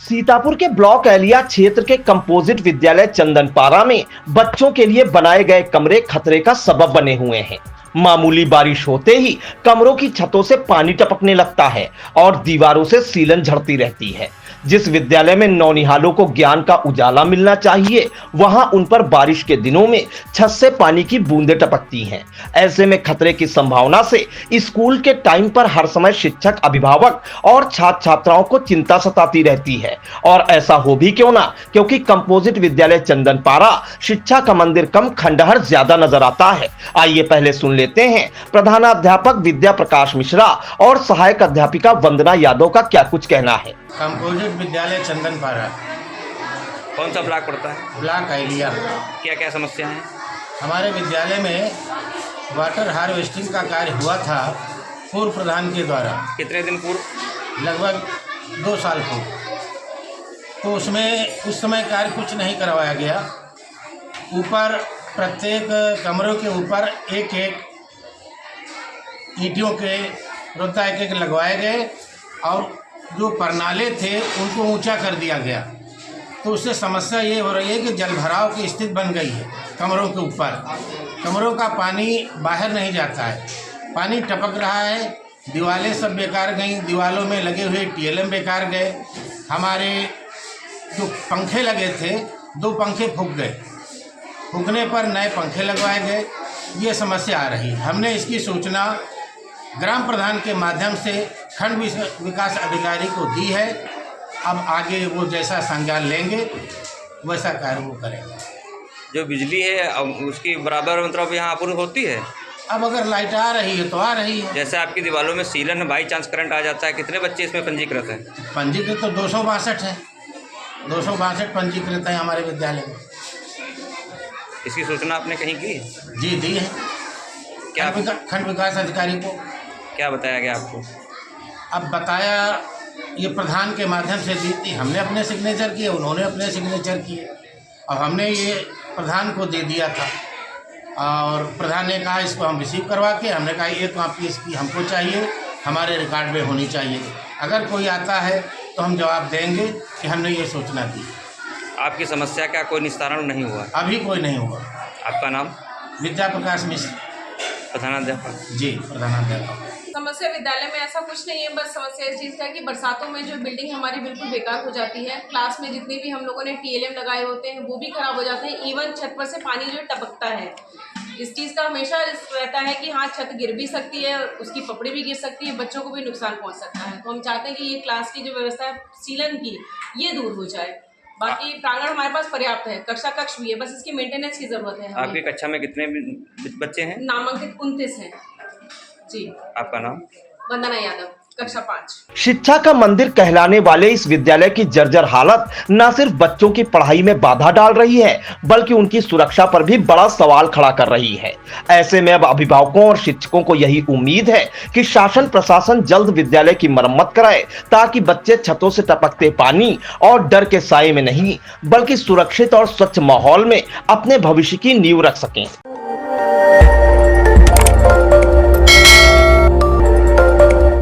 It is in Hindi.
सीतापुर के ब्लॉक एलिया क्षेत्र के कंपोजिट विद्यालय चंदनपारा में बच्चों के लिए बनाए गए कमरे खतरे का सबब बने हुए हैं। मामूली बारिश होते ही कमरों की छतों से पानी टपकने लगता है और दीवारों से सीलन झड़ती रहती है। जिस विद्यालय में नौनिहालों को ज्ञान का उजाला मिलना चाहिए, वहां उन पर बारिश के दिनों में छत से पानी की बूंदें टपकती हैं। ऐसे में खतरे की संभावना से स्कूल के टाइम पर हर समय शिक्षक, अभिभावक और छात्र छात्राओं को चिंता सताती रहती है। और ऐसा हो भी क्यों ना, क्योंकि कंपोजिट विद्यालय चंदनपारा शिक्षा का मंदिर कम खंडहर ज्यादा नजर आता है। आइए पहले सुन लेते हैं प्रधानाध्यापक विद्या प्रकाश मिश्रा और सहायक अध्यापिका वंदना यादव का क्या कुछ कहना है। कंपोजिट विद्यालय चंदनपारा। कौन सा ब्लॉक पड़ता है? ब्लॉक एलिया। क्या क्या समस्या है? हमारे विद्यालय में वाटर हार्वेस्टिंग का कार्य हुआ था पूर्व प्रधान के द्वारा। कितने दिन पूर्व? लगभग 2 साल पूर्व। तो उसमें उस समय कार्य कुछ नहीं करवाया गया। ऊपर प्रत्येक कमरों के ऊपर एक एक ईंटों के रोता एक लगवाए गए और जो परनाले थे उनको ऊंचा कर दिया गया। तो उससे समस्या ये हो रही है कि जलभराव की स्थिति बन गई है। कमरों के ऊपर कमरों का पानी बाहर नहीं जाता है, पानी टपक रहा है। दीवारें सब बेकार गई, दीवारों में लगे हुए टीएलएम बेकार गए। हमारे जो पंखे लगे थे 2 पंखे फूक गए, फूकने पर नए पंखे लगवाए गए। ये समस्या आ रही है। हमने इसकी सूचना ग्राम प्रधान के माध्यम से खंड विकास अधिकारी को दी है। अब आगे वो जैसा संज्ञान लेंगे वैसा कार्य वो करेंगे। जो बिजली है उसकी बराबर मतलब यहाँ आपूर्ति होती है? अब अगर लाइट आ रही है तो आ रही है। जैसे आपकी दीवारों में सीलन में बाई चांस करंट आ जाता है, कितने बच्चे इसमें पंजीकृत हैं? पंजीकृत तो 262 है। 262 पंजीकृत है हमारे विद्यालय में। इसकी सूचना आपने कहीं की? जी दी है। क्या खंड विकास अधिकारी को? क्या बताया गया आपको? अब बताया ये प्रधान के माध्यम से दी थी। हमने अपने सिग्नेचर किए, उन्होंने अपने सिग्नेचर किए और हमने ये प्रधान को दे दिया था। और प्रधान ने कहा इसको हम रिसीव करवा के, हमने कहा ये कॉपी इसकी हमको चाहिए, हमारे रिकॉर्ड में होनी चाहिए। अगर कोई आता है तो हम जवाब देंगे कि हमने ये सूचना दी। आपकी समस्या का कोई निस्तारण नहीं हुआ? अभी कोई नहीं हुआ। आपका नाम? विद्या प्रकाश मिश्र, प्रधानाध्यापक। जी, प्रधानाध्यापक। समस्या विद्यालय में ऐसा कुछ नहीं है, बस समस्या इस चीज़ का है कि बरसातों में जो बिल्डिंग हमारी बिल्कुल बेकार हो जाती है। क्लास में जितनी भी हम लोगों ने टीएलएम लगाए होते हैं वो भी खराब हो जाते हैं। इवन छत पर से पानी जो टपकता है, इस चीज़ का हमेशा रिस्क रहता है कि हाँ छत गिर भी सकती है, उसकी पपड़ी भी गिर सकती है, बच्चों को भी नुकसान पहुँच सकता है। तो हम चाहते हैं कि ये क्लास की जो व्यवस्था है सीलन की, ये दूर हो जाए। बाकी प्रांगण हमारे पास पर्याप्त है, कक्षा कक्ष भी है, बस इसकी मेंटेनेंस की जरूरत है। आपकी कक्षा में कितने बच्चे हैं? नामांकित 29 हैं। जी। आपका नाम? वंदना यादव, कक्षा 5। शिक्षा का मंदिर कहलाने वाले इस विद्यालय की जर्जर हालत न सिर्फ बच्चों की पढ़ाई में बाधा डाल रही है, बल्कि उनकी सुरक्षा पर भी बड़ा सवाल खड़ा कर रही है। ऐसे में अब अभिभावकों और शिक्षकों को यही उम्मीद है कि शासन प्रशासन जल्द विद्यालय की मरम्मत कराए, ताकि बच्चे छतों से टपकते पानी और डर के साए में नहीं, बल्कि सुरक्षित और स्वच्छ माहौल में अपने भविष्य की नींव रख सकें।